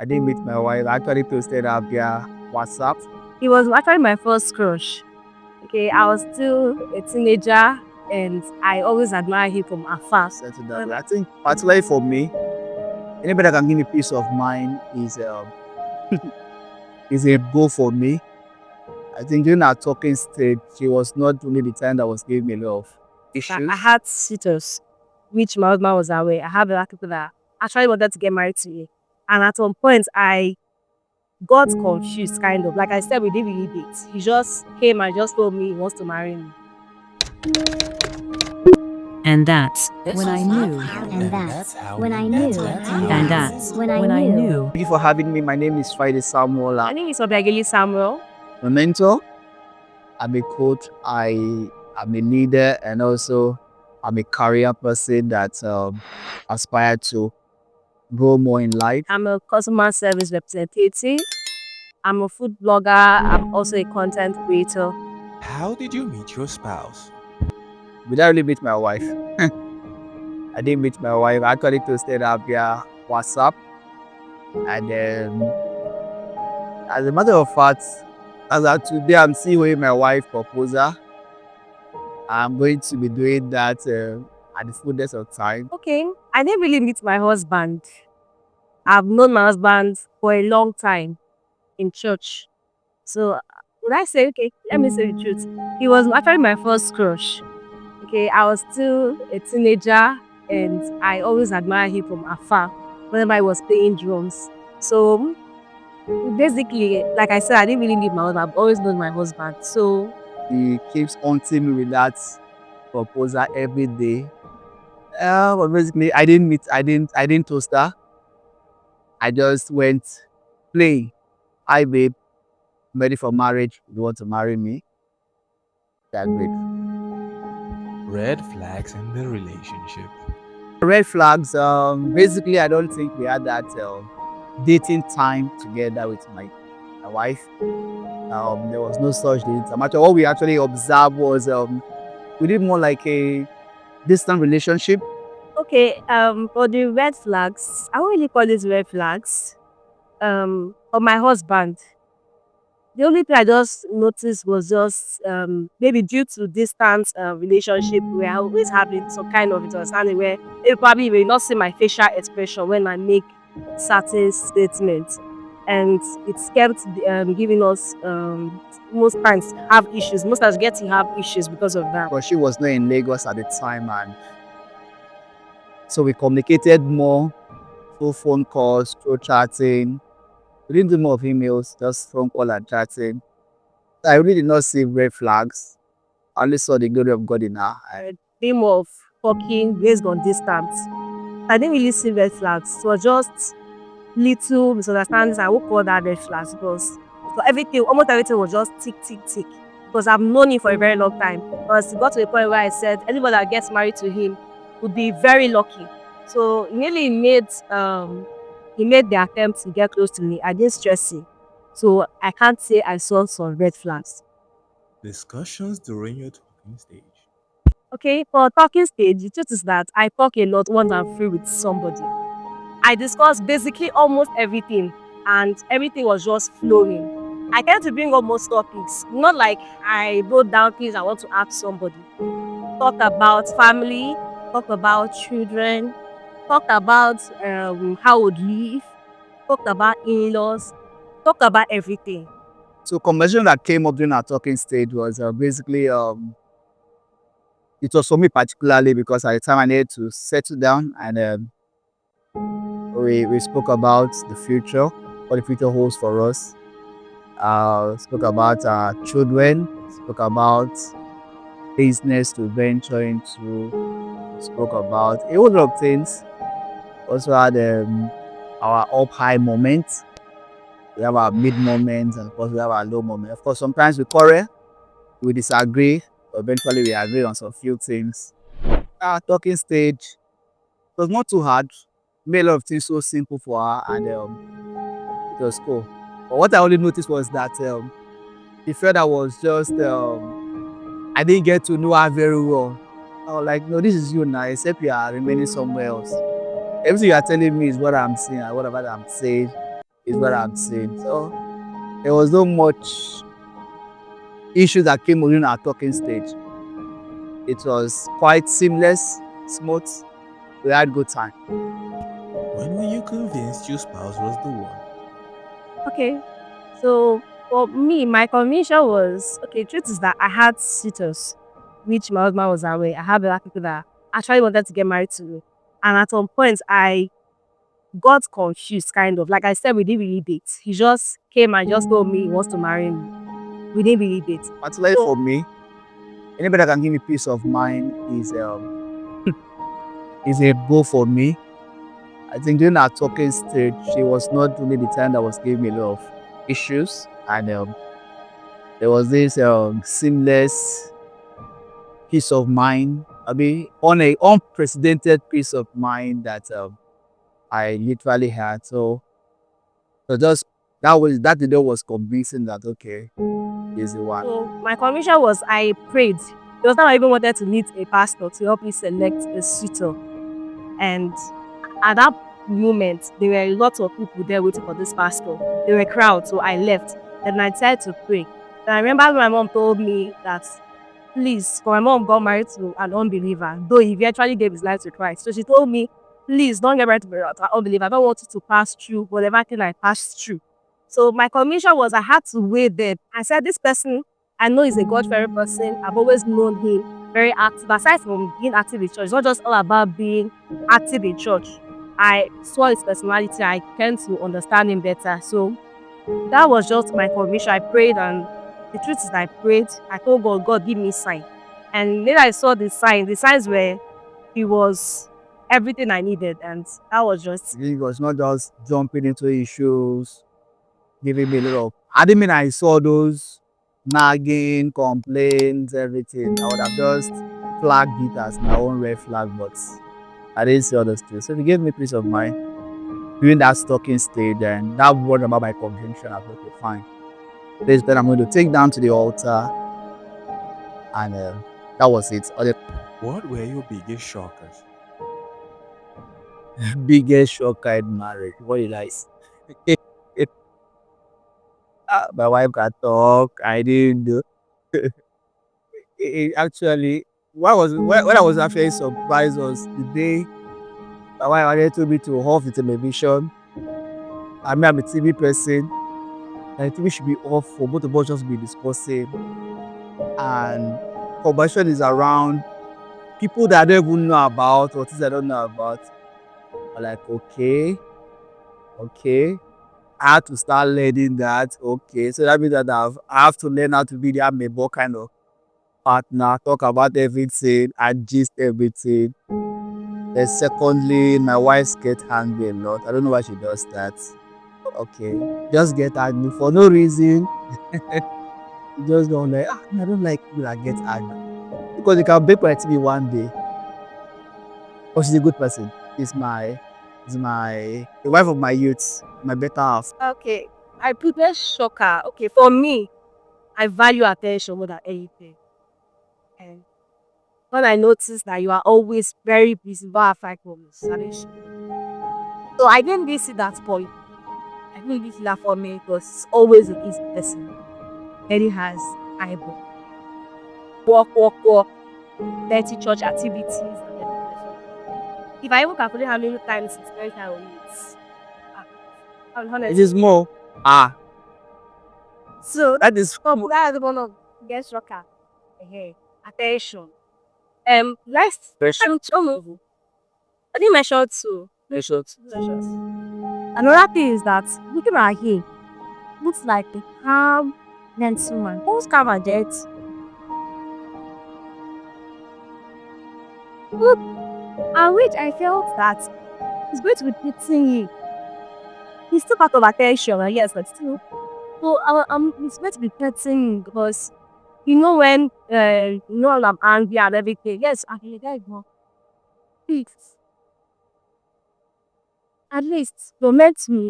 I didn't meet my wife. I actually posted up via WhatsApp. He was actually my first crush. Okay, I was still a teenager and I always admire him from afar. Settled that way. I think particularly for me, anybody that can give me peace of mind is a goal for me. I think during our talking stage, she was not only the time that was giving me a lot of I issues. had suitors, which my husband was aware. I have a lot of people that actually wanted to get married to me. And at some point, I got confused, kind of. Like I said, we didn't really date. He just came and just told me he wants to marry me. And that's when I knew. And that's when I knew. And that's when I knew. Thank you for having me. My name is Friday Samuel. My name is OBIAGELI Samuel. I'm a mentor. I'm a coach. I'm a leader, and also I'm a career person that aspire to grow more in life. I'm a customer service representative. I'm a food blogger. I'm also a content creator. How did you meet your spouse? But I really meet my wife. I didn't meet my wife. I actually posted up via WhatsApp. And as a matter of fact, as of today, I'm seeing with my wife proposal. I'm going to be doing that at the fullness of time. Okay, I didn't really meet my husband. I've known my husband for a long time in church. So would I say, okay, let me say the truth. He was actually my first crush. Okay, I was still a teenager and I always admire him from afar whenever I was playing drums. So basically, like I said, I didn't really need my husband. I've always known my husband. So He keeps haunting me with that proposal every day. But basically, I didn't toast her. I just went play. Hi babe, I'm ready for marriage. You want to marry me? That's great. Red flags in the relationship. Red flags. Basically, I don't think we had that dating time together with my wife. There was no such dating time. Actually, what we actually observed was we did more like a distant relationship. okay, for the red flags, I won't really call this red flags. For my husband, the only thing I just noticed was just maybe due to distant relationship, we are always having some kind of understanding where they probably will not see my facial expression when I make certain statements, and it's kept giving us most times have issues. Most times getting have issues because of that. But she was not in Lagos at the time, and so we communicated more through phone calls, through chatting. We didn't do more of emails, just phone call and chatting. I really did not see red flags. I only saw the glory of God in her. Theme of talking based on distance. I didn't really see red flags. It was just little misunderstandings. I would call that red flags because for everything, almost everything was just tick, tick, tick. Because I've known him for a very long time. Because it got to a point where I said anybody that gets married to him would be very lucky. So he made the attempt to get close to me. I didn't stress him. So I can't say I saw some red flags. Discussions during your talking stage. Okay, for talking stage, the truth is that I talk a lot once I'm free with somebody. I discussed basically almost everything, and everything was just flowing. I tend to bring up most topics, not like I wrote down things I want to ask somebody. Talk about family, talk about children, talk about how we would live, talk about in-laws, talk about everything. So conversation that came up during our talking stage was basically it was for me particularly because at the time I needed to settle down, and we spoke about the future, what the future holds for us. Spoke about our children, spoke about business to venture into, spoke about a whole lot of things. Also had our up high moments. We have our mid moments, and of course we have our low moments. Of course, sometimes we quarrel, we disagree, but eventually we agree on some few things. Our talking stage was not too hard. Made a lot of things so simple for her, and it was cool. But what I only noticed was that the felt that was just I didn't get to know her very well. I was like, no, this is you now, except you are remaining somewhere else. Everything you are telling me is what I'm seeing and whatever I'm saying. is what I'm saying. So there was no much issue that came within our talking stage. It was quite seamless, smooth. We had good time. When were you convinced your spouse was the one? Okay. So for me, my conviction was okay. Truth is that I had suitors, which my husband was aware. I had other people that actually wanted to get married to me, and at some point I got confused. Kind of like I said, we didn't really date. He just came and just told me he wants to marry me. We didn't really date. Particularly So for me, anybody that can give me peace of mind is a go for me. I think during our talking stage, she was not really the time that was giving me a lot of issues, and there was this seamless peace of mind. I mean, on a unprecedented peace of mind that I literally had. So just that the was convincing that okay, is the one. So my conviction was I prayed. It was now I even wanted to meet a pastor to help me select a suitor. And at that moment, there were a lot of people there waiting for this pastor. There were crowds, so I left. Then I decided to pray. Then I remember when my mom told me that please, for my mom got married to an unbeliever, though he eventually gave his life to Christ. So she told me, please don't get married to an unbeliever. I don't want you to pass through whatever thing I passed through. So my commission was I had to wait there. I said, this person, I know he's a God-fearing person. I've always known him very active. Aside from being active in church, it's not just all about being active in church. I saw his personality. I came to understand him better. So that was just my commission. I prayed, and the truth is, I prayed. I told God, God, give me sign. And then I saw the sign. The signs were he was everything I needed, and that was just It was not just jumping into issues, giving me a lot of. I didn't mean I saw those nagging complaints, everything. I would have just flagged it as my own red flag, but I didn't see others too. So it gave me peace of mind during that stalking stage, and that brought about my conviction. I thought, okay, fine. This that I'm going to take down to the altar, and that was it. Other What were your biggest shockers? biggest shock in marriage. What did I say? My wife can talk. I didn't do. Actually, what was when I was actually surprised was the day my wife actually told me to off the television. I mean, I'm a TV person. And the TV should be off for both of us just be discussing. And conversation is around people that I don't even know about or things I don't know about. I'm like, okay, okay. I had to start learning that. Okay, so that means that I have to learn how to be the amebo kind of partner, talk about everything, and gist everything. Then secondly, my wife gets angry a lot. I don't know why she does that. Okay, just get angry for no reason. You just don't like, I don't like people that get angry. Because you can break my TV one day. But she's a good person. Is my the wife of my youth, my better half. okay. I put a shocker. Okay, for me, I value attention more than anything. And when I noticed that you are always very busy, but I find conversation. So I didn't really see that point. I didn't really see that for me because it's always an easy person. Eddie has eyeball. Walk, dirty church activities and then the rest of it. If I even calculate how many times it's very high on it, ah, I'll be It honest is with you. more. So That is that's one of get shocker. Hey, attention. Let's mention two. I didn't mention two. Measures. Another thing is that looking at him looks like a calm gentleman. Who's calm and gentle? Look, and which I felt that he's going to be dating you. He's still part of attention, and yes, but still. So he's going to be dating you because when when I'm angry and everything. Yes, I can get more. Please, at least you're meant to me.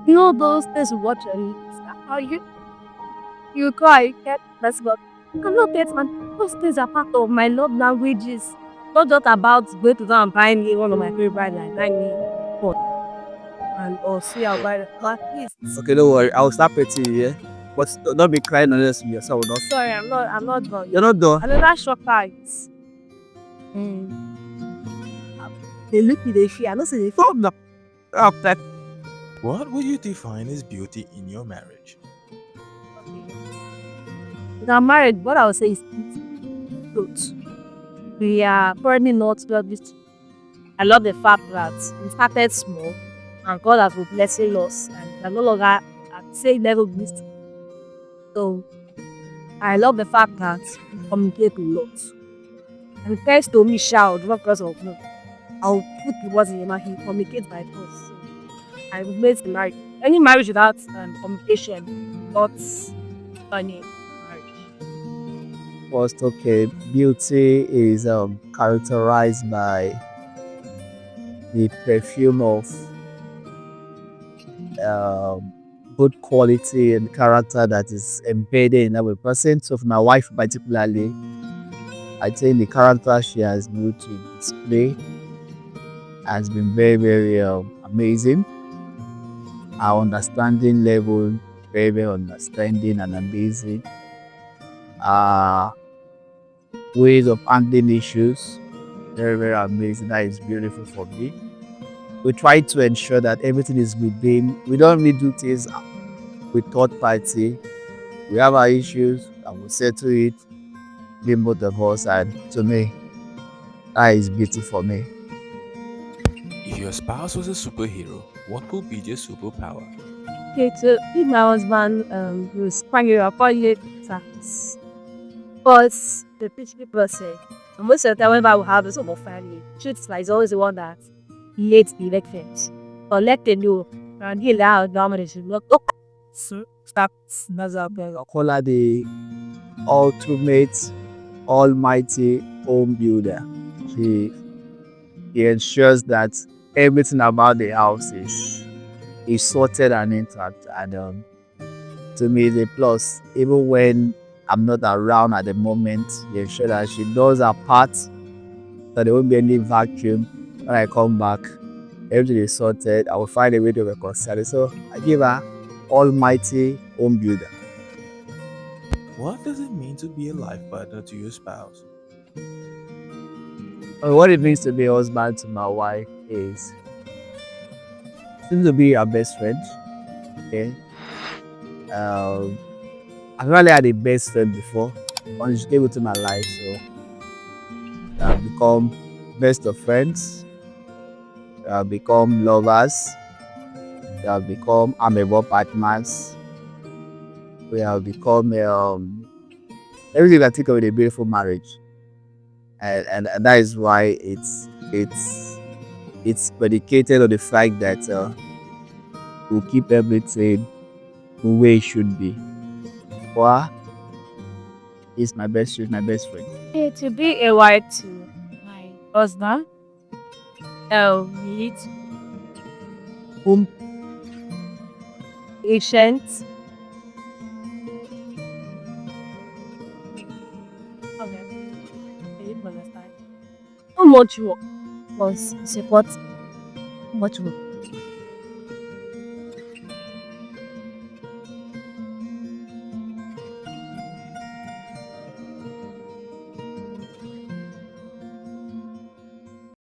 Those things you watch on how you cry, get that's what. I'm not that man. Those things are part of my love languages. Not just about going to go and buy me one of my favorite like buy me phone. and or see our bride. At least. Okay, don't worry. I'll start petting you, yeah? But don't be crying unless you yourself will not. Sorry, I'm not done. You're not done. Another shocker is they look me, they fear. I know say they fear. Stop now. After What would you define as beauty in your marriage? Okay. When I'm married, what I would say is growth. We are probably not well used. I love the fact that we started small and God has been blessing us and we're no longer at the same level we used to. So I love the fact that we communicate a lot. And thanks to me, shout, not because of no. I'll put the words in your mouth, he communicates by force. So I made the marriage. Any marriage without communication, not funny marriage. first, okay, beauty is characterized by the perfume of um, good quality and character that is embedded in our person. So for my wife particularly, I think the character she has been able to display has been very, very amazing. Our understanding level, very, very understanding and amazing. Uh, ways of handling issues, very, very amazing. That is beautiful for me. We try to ensure that everything is within. We don't really do things with third party. We have our issues and we settle it between both of us. And to me, that is beauty for me. If your spouse was a superhero, what would be your superpower? Okay, to if my husband was crying about it, but the peaceful person, and most of the time whenever we have this of family, truth is like he's always the one that he hates the elections. But let them know and he allowed domination. Look, oh, so stop. That's our best. I call her the ultimate, almighty home builder. She, he ensures that everything about the house is sorted and intact. And to me, the plus, even when I'm not around at the moment, they ensure that she does her part, so there won't be any vacuum. When I come back, everything is sorted. I will find a way to reconcile it. So I give her almighty home builder. What does it mean to be a life partner to your spouse? What it means to be a husband to my wife is seems to be our best friend. Okay. I've really had a best friend before. When she came into my life, so I've become best of friends. We have become lovers. We have become amiable partners. We have become everything I think of in a beautiful marriage, and that is why it's predicated on the fact that we'll keep everything the way it should be. Why? She's my best friend. Okay, to be a wife to my husband, we need home patient. Okay, you understand. Not much work, but support much work.